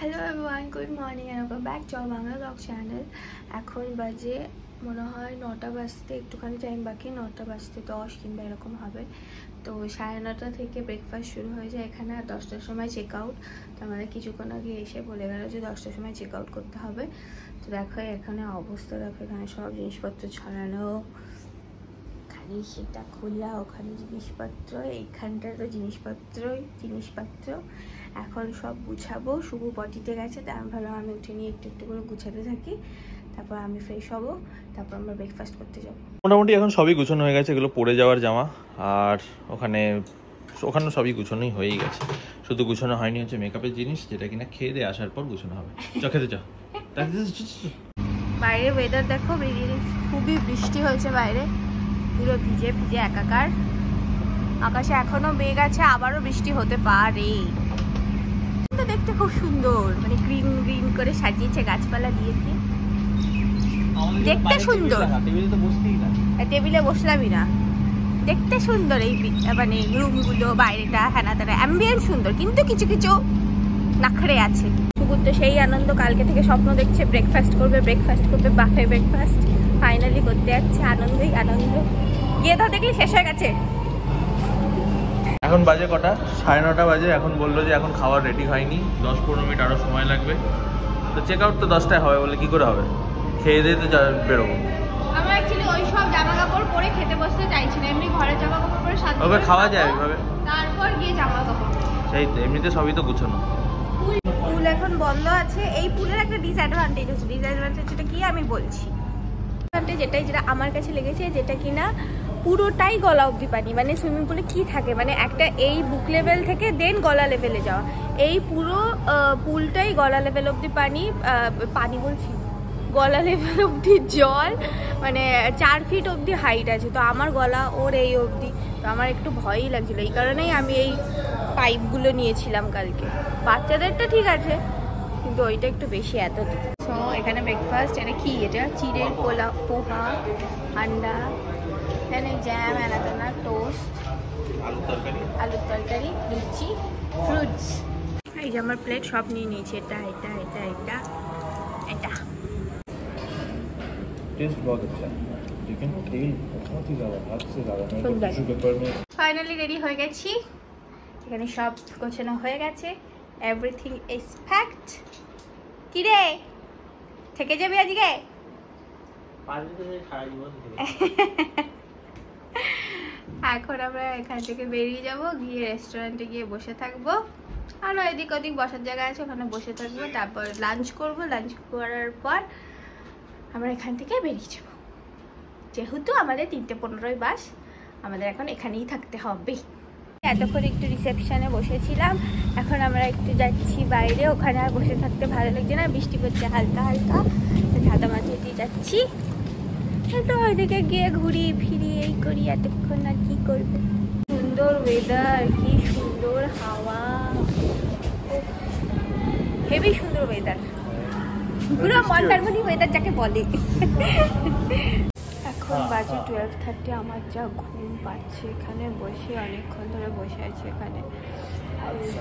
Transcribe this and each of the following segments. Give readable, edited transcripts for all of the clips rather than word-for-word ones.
Hello everyone, good morning and welcome back to our Bangla blog channel. এখন বাজে মনে হয় 9টা বাজতে একটুখানি টাইম বাকি, 9টা বাজতে 10 কিংবা এরকম হবে। তো 9:30 থেকে ব্রেকফাস্ট শুরু হয়ে যায় এখানে, আর 10টার সময় চেক আউট। তো আমাদের কিছুক্ষণ আগে এসে বলে গেল যে 10টার সময় চেক আউট করতে হবে। তো দেখো এখানে অবস্থা, দেখো এখানে সব জিনিসপত্র ছড়ানো, এখানে সেটা খোলা, ওখানে জিনিসপত্র, এইখানটা তো জিনিসপত্র। এখন সব গুছাবো। শুভ পটিতে গেছে, তাই আমি ভাবলাম আমি উঠে নিয়ে একটু একটু করে গুছাতে থাকি, তারপর আমি ফ্রেশ হব, তারপর আমরা ব্রেকফাস্ট করতে যাবো। মোটামুটি এখন সবই গুছানো হয়ে গেছে, এগুলো পরে যাওয়ার জামা, আর ওখানে সবই গুছানোই হয়েই গেছে। শুধু গুছানো হয়নি হচ্ছে মেকআপের জিনিস, যেটা কিনা খেয়ে দিয়ে আসার পর গুছানো হবে। খেতে যাও। বাইরে ওয়েদার দেখো, খুবই বৃষ্টি হয়েছে বাইরে, পুরো ভিজে ভিজে একাকার। আকাশে এখনো মেঘ আছে, আবারও বৃষ্টি হতে পারে। দেখতে খুব সুন্দর, মানে গ্রিন গ্রিন করে সাজিয়েছে গাছপালা দিয়ে, দেখতে সুন্দর। টেবিলে বসলামই না, দেখতে সুন্দর এই মানে রুমগুলো, বাইরেটা হ্যানা তারা অ্যাম্বিয়েন্ট সুন্দর, কিন্তু কিছু কিছু নাখড়ে আছে। শুকুর তো সেই আনন্দ, কালকে থেকে স্বপ্ন দেখছে ব্রেকফাস্ট করবে, বাফে ব্রেকফাস্ট ফাইনালি করতে যাচ্ছে। আনন্দই আনন্দ। গিয়ে তো দেখলি শেষ হয়ে গেছে। এখন বাজে কটা? 9:30 বাজে। এখন বললো যে এখন খাবার রেডি হয়নি, 10-15 মিনিট আরও সময় লাগবে। তো চেক আউট তো 10টায় হবে, বলে কি করে হবে? খেয়ে দিয়ে তো বেরোবো। আমরা অ্যাকচুয়ালি ওই সব জামা কাপড় পরে খেতে বসতে চাইছি না, এমনি ঘরে জামা কাপড় পরে ওভাবে খাওয়া যায় ওইভাবে, তারপর গিয়ে জামা কাপড়। সেই তো, এমনিতে সবই তো গুছানো। পুল এখন বন্ধ আছে। এই পুলের একটা ডিসঅ্যাডভান্টেজ আছে, ডিসঅ্যাডভান্টেজটা কি আমি বলছি। যেটা আমার কাছে লেগেছে, যেটা কিনা পুরোটাই গলা অবধি পানি। মানে সুইমিং পুলে কি থাকে, মানে একটা এই বুক লেভেল থেকে দেন গলা লেভেলে যাওয়া, এই পুরো পুলটাই গলা লেভেল অবধি পানি বলছি, গলা লেভেল অবধি জল, মানে 4 ফিট অবধি হাইট আছে। তো আমার গলা ওর এই অবধি, তো আমার একটু ভয়ই লাগছিল। এই কারণেই আমি এই পাইপগুলো নিয়েছিলাম কালকে। বাচ্চাদেরটা ঠিক আছে, কিন্তু ওইটা একটু বেশি এত। সো এখানে ব্রেকফাস্ট, এটা কি, এটা চিড়ের পোহা, আন্ডা, এখানে জ্যাম, অ্যানাদানা, টোস্ট, আলুর তরকারি, লুচি, ফ্রুটস। এই যে আমার প্লেট সব নিয়ে নিয়েছি, এটা এটা এটা এটা এটা। टेस्ट बहुत अच्छा है, लेकिन तेल बहुत ही ज़्यादा, हद से ज़्यादा। मैं तो टिश्यू पेपर में ফাইনালি রেডি হয়ে গেছি। এখানে সব গোছানো হয়ে গেছে, এভরিথিং ইজ প্যাকড। কি রে, থেকে যাবি আজকে? এখন আমরা এখান থেকে বেরিয়ে যাব, গিয়ে রেস্টুরেন্টে গিয়ে বসে থাকবো। আরও এদিক ওদিক বসার জায়গা আছে, ওখানে বসে থাকবো, তারপর লাঞ্চ করব। লাঞ্চ করার পর আমরা এখান থেকে বেরিয়ে যাব। যেহেতু আমাদের 3:15 বাস, আমাদের এখন এখানেই থাকতে হবে। এতক্ষণ একটু রিসেপশনে বসেছিলাম, এখন আমরা একটু যাচ্ছি বাইরে। ওখানে আর বসে থাকতে ভালো লাগছে না, বৃষ্টি পড়ছে হালকা হালকা, ছাতা মাথায় দিয়ে যাচ্ছি। তো ওইদিকে গিয়ে ঘুরি ফিরি এই করি, এতক্ষণ আর কি করবো। সুন্দর ওয়েদার, কি সুন্দর হাওয়া, হেভি সুন্দর ওয়েদার, পুরো মন্দারমণি ওয়েদার যাকে বলে। এখন বাজে 12:30। আমার যা ঘুম পাচ্ছে, এখানে বসে অনেকক্ষণ ধরে বসে আছি এখানে।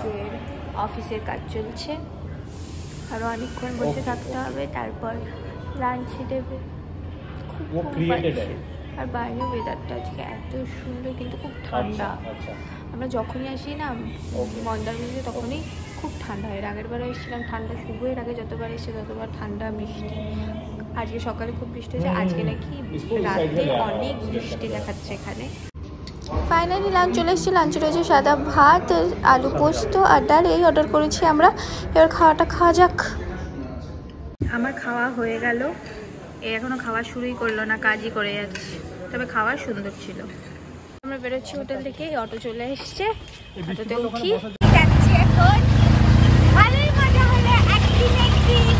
যে অফিসের কাজ চলছে, আরও অনেকক্ষণ বসে থাকতে হবে, তারপর লাঞ্চ দেবে। খুব ঘুম পাচ্ছে। আর বাইরে ওয়েদারটা আজকে এত সুন্দর, কিন্তু খুব ঠান্ডা। আমরা যখনই আসি না মন্দারমণিতে, তখনই খুব ঠান্ডা হয়। আগের বার এসেছিলাম ঠান্ডা, শুভ এর আগে যতবার এসেছে ততবার ঠান্ডা বৃষ্টি। আজকে সকালে খুব বৃষ্টি হয়েছে, আজকে নাকি রাতে অনেক বৃষ্টি দেখাচ্ছে এখানে। ফাইনালি লাঞ্চ চলে এসেছি। লাঞ্চে রয়েছে সাদা ভাত, আলু পোস্ত আর ডাল, এই অর্ডার করেছি আমরা। এবার খাওয়াটা খাওয়া যাক। আমার খাওয়া হয়ে গেল, এখনো খাওয়া শুরুই করলো না, কাজই করে যাচ্ছে, তবে খাওয়া সুন্দর ছিল। আমরা বেরোচ্ছি হোটেল থেকে, অটো চলে এসছে, অটোতে উঠি যাচ্ছি এখন। ভালোই মজা হলো একদিন একদিন।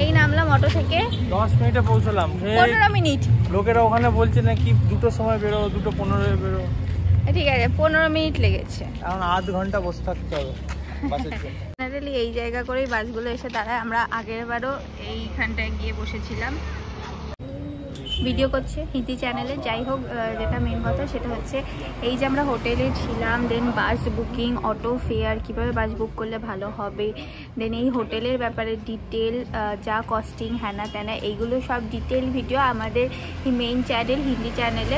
এই নামলাম অটো থেকে, 10 মিনিটে পৌঁছলাম। 15 মিনিট। লোকেরা ওখানে বলছে নাকি 2টোর সময় বেরো, 2:15 বেরো। ঠিক আছে, 15 মিনিট লেগেছে। এখন আধ ঘন্টা বসে থাকতে হবে। জেনারেলি এই জায়গা করেই বাসগুলো এসে দাঁড়ায়। আমরা আগের বারও এইখানটায় গিয়ে বসেছিলাম। ভিডিও করছে হিন্দি চ্যানেলে। যাই হোক, যেটা মেন কথা সেটা হচ্ছে এই যে আমরা হোটেলে ছিলাম, দেন বাস বুকিং, অটো ফেয়ার, কীভাবে বাস বুক করলে ভালো হবে, দেন এই হোটেলের ব্যাপারে ডিটেল যা কস্টিং হ্যানা ত্যানা, এইগুলো সব ডিটেল ভিডিও আমাদের মেইন চ্যানেল হিন্দি চ্যানেলে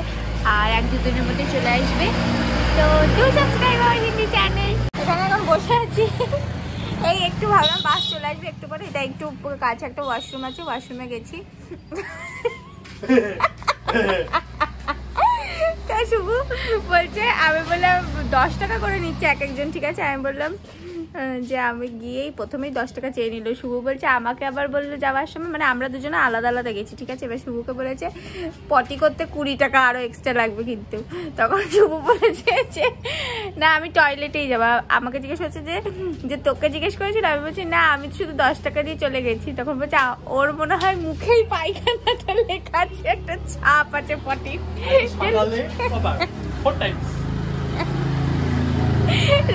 আর 1-2 দিনের মধ্যে চলে আসবে। তো do subscribe our Hindi channel. এখানে এখন বসে আছি, এই একটু ভাবলাম বাস চলে আসবে একটু পরে। এটা একটু কাছে একটা ওয়াশরুম আছে, ওয়াশরুমে গেছি। তা শুভ বলছে, আমি বললাম 10 টাকা করে নিচ্ছে এক একজন, ঠিক আছে। আমি বললাম যে আমি গিয়েই প্রথমেই 10 টাকা চেয়ে নিল। শুভ বলছে, আমাকে আবার বললো যাওয়ার সময়, মানে আমরা দুজনে আলাদা আলাদা গেছি, ঠিক আছে। এবার শুভকে বলেছে পটি করতে 20 টাকা আরও এক্সট্রা লাগবে কিন্তু। তখন শুভ বলেছে যে না আমি টয়লেটেই যাবো। আমাকে জিজ্ঞেস করছে যে তোকে জিজ্ঞেস করেছিল? আমি বলছি না, আমি শুধু 10 টাকা দিয়ে চলে গেছি। তখন বলছে ওর মনে হয় মুখেই পায়খানাটা লেখা আছে, একটা ছাপ আছে পটি।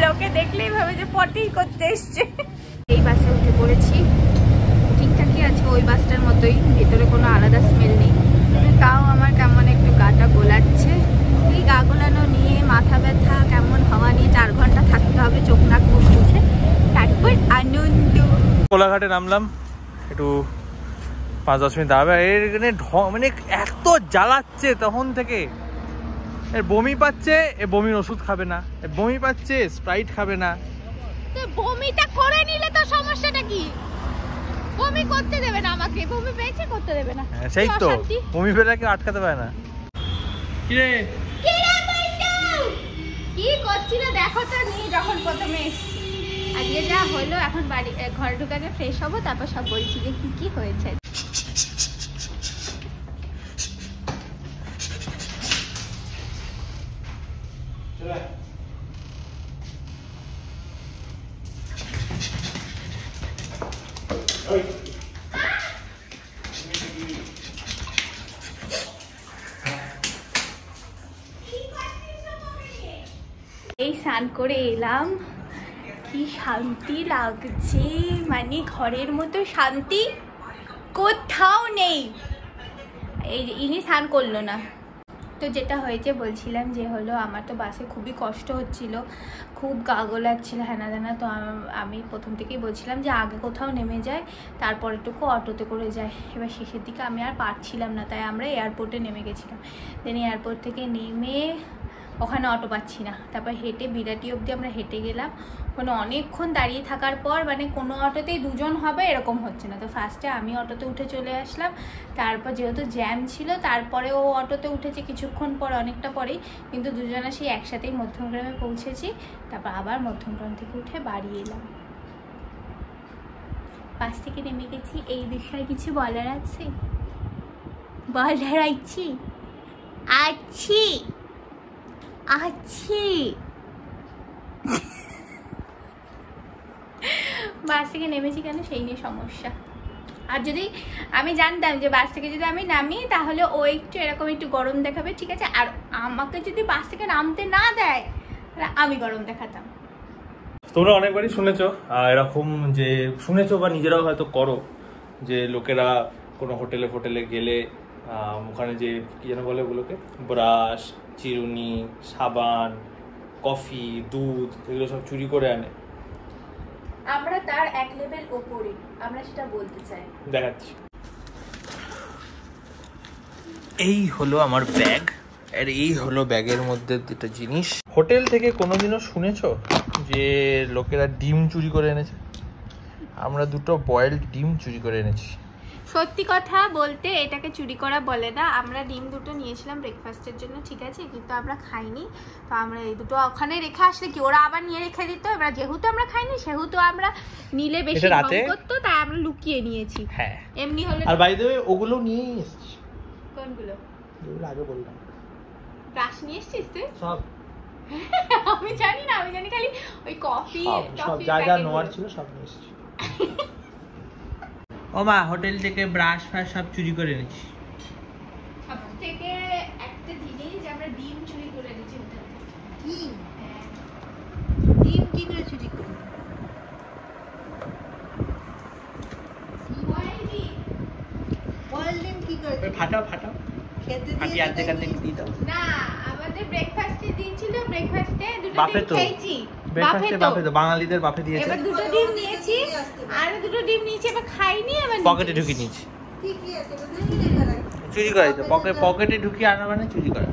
লোকে দেখলেই ভাবে যে পটি করতে এসছে। এই বাসে উঠে পড়েছি, ঠিকঠাকই আছে ওই বাসটার মতোই, ভেতরে কোনো আলাদা স্মেল নেই। তাও আমার কেমন একটু গাটা গোলাচ্ছে। এই গা গোলানো নিয়ে মাথা ব্যথা, কেমন হাওয়া নিয়ে 4 ঘন্টা থাকতে হবে, চোখ নাক মুখ মুছে, তারপর আনন্দ। কোলাঘাটে নামলাম, একটু 5-10 মিনিট দাঁড়াবে। এখানে মানে এত জ্বালাচ্ছে তখন থেকে। এর বমি পাচ্ছে, এ বমির ওষুধ খাবে না, এ বমি পাচ্ছে স্প্রাইট খাবে না। তো বমিটা করে নিলে তো সমস্যাটা কি? বমি করতে দেবে না আমাকে, বমি পেয়েছে করতে দেবে না। সেই তো, বমি পেলে কেউ আটকাতে পারে না। কি রে কি করছি না দেখো তো, নিয়ে যখন প্রথমে এসেছি আজকে যা হলো। এখন বাড়ি ঘরে ঢুকে ফ্রেশ হবো, তারপর সব বলছি যে কি কি হয়েছে। এই স্নান করে এলাম, কি শান্তি লাগছে, মানে ঘরের মতো শান্তি কোথাও নেই। এই যে ইনি স্নান করলো না। তো যেটা হয়েছে বলছিলাম যে হলো, আমার তো বাসে খুবই কষ্ট হচ্ছিল, খুব গা গোলাচ্ছিল হ্যানা ত্যানা। তো আমি প্রথম থেকেই বলছিলাম যে আগে কোথাও নেমে যায়, তারপরেটুকু অটোতে করে যায়। এবার শেষের দিকে আমি আর পারছিলাম না, তাই আমরা এয়ারপোর্টে নেমে গেছিলাম। দেন এয়ারপোর্ট থেকে নেমে ওখানে অটো পাচ্ছি না, তারপর হেঁটে বিরাটি অবধি আমরা হেঁটে গেলাম। ওখানে অনেকক্ষণ দাঁড়িয়ে থাকার পর মানে কোনো অটোতেই 2 জন হবে এরকম হচ্ছে না। তো ফার্স্টে আমি অটোতে উঠে চলে আসলাম, তারপর যেহেতু জ্যাম ছিল তারপরে ও অটোতে উঠেছে কিছুক্ষণ পর, অনেকটা পরেই, কিন্তু দুজনে সেই একসাথেই মধ্যমগ্রামে পৌঁছেছি। তারপর আবার মধ্যমগ্রাম থেকে উঠে বাড়ি এলাম। বাস থেকে নেমে গেছি। এই বিষয়ে কিছু বলার আছে? বলার আছি আছি আছি বাস থেকে নেমেছি কেন সেই নিয়ে সমস্যা। আর যদি আমি জানতাম যে বাস থেকে যদি আমি নামি তাহলে ও একটু এরকম একটু গরম দেখাবে, ঠিক আছে। আর আমাকে যদি বাস থেকে নামতে না দেয় তাহলে আমি গরম দেখাতাম। তোমরা অনেকবারই শুনেছো এরকম, যে শুনেছো বা নিজেরাও হয়তো করো, যে লোকেরা কোনো হোটেলে ফোটেলে গেলে ওখানে যে কি যেন বলে ওগুলোকে, ব্রাশ, চিরুনি, সাবান, কফি, দুধ, এগুলো সব চুরি করে আনে। আমরা তার এক লেভেল উপরে, আমরা সেটা বলতে চাই। দেখাচ্ছি, এই হলো আমার ব্যাগ, আর এই হলো ব্যাগের মধ্যে দুটো জিনিস। হোটেল থেকে কোনোদিনও শুনেছো যে লোকেরা ডিম চুরি করে এনেছে? আমরা 2টো বয়েলড ডিম চুরি করে এনেছি। সত্যি কথা বলতে এটাকে চুরি করা বলে না। আমরা ডিম 2টো নিয়েছিলাম ব্রেকফাস্টের জন্য, ঠিক আছে, কিন্তু আমরা খাইনি। তো আমরা এই 2টো ওখানে রেখে আসলে কি ওরা আবার নিয়ে রেখে দিত। এবার যেহেতু আমরা খাইনি সেহেতু আমরা নিলে বেশি কম করতো, তাই আমরা লুকিয়ে নিয়েছি। হ্যাঁ, এমনি হলে। আর বাই দ্য ওয়ে ওগুলো নিয়ে এসেছি। কোনগুলো? যেগুলো আগে বললাম। ব্রাশ নিয়ে এসেছিস তুই? সব। আমি জানি না, আমি জানি খালি ওই কফি সব যা যা নোয়ার ছিল সব নিয়ে এসেছি। ও মা, হোটেল থেকে ব্রাশ ফ্রাশ সব চুরি করে এনেছি। সব থেকে একটা জিনিস আমরা ডিম চুরি করে এনেছি হোটেল থেকে। ডিম? হ্যাঁ, ডিম কি করে চুরি করি? ফাটাও ফাটাও ফাটিয়ে আর্ধেক আর্ধেক দিয়ে দাও। না আমাদের ব্রেকফাস্টে দিয়েছিল, ব্রেকফাস্টে দুটো বাফে ডিম তো খেয়েছি। ব্রেকফাস্টে বাফে তো বাঙালিদের বাফে দিয়েছে। এবার দুটো ডিম নিয়েছি আর দুটো ডিম নিয়েছি, এবার খাইনি, এবার পকেটে ঢুকিয়ে নিয়েছি। ঠিকই আছে, বুঝলি না? চুরি করাই তো পকেটে ঢুকিয়ে আনা মানে চুরি করা।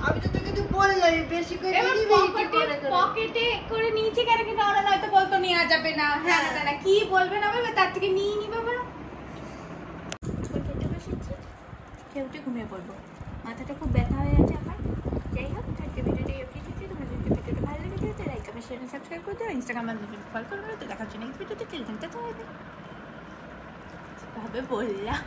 আমি তো তোকে তো বললাম বেশি করে এবার দিবি, কি করে করে। পকেটে করে নিয়েছি কেন, কিন্তু ওরা হয়তো বলতো নেওয়া যাবে না, হ্যাঁ না কি বলবে না বলবে, তার থেকে নিয়ে নি বাবা। খেতে বসেছি, খেয়ে উঠে ঘুমিয়ে পড়বো, মাথাটা খুব ব্যথা হয়ে আছে আমার। যাই হোক, আজকে ভিডিওটা এই অবধি ছিল। তোমাদের যদি ভিডিওটা ভালো লেগে থাকে লাইক কমেন্ট শেয়ার সাবস্ক্রাইব করে দিও। ইনস্টাগ্রাম আর ফলো করে দেখার জন্য নেক্সট ভিডিওতে চলে যেতে হবে। ভাবে বললাম।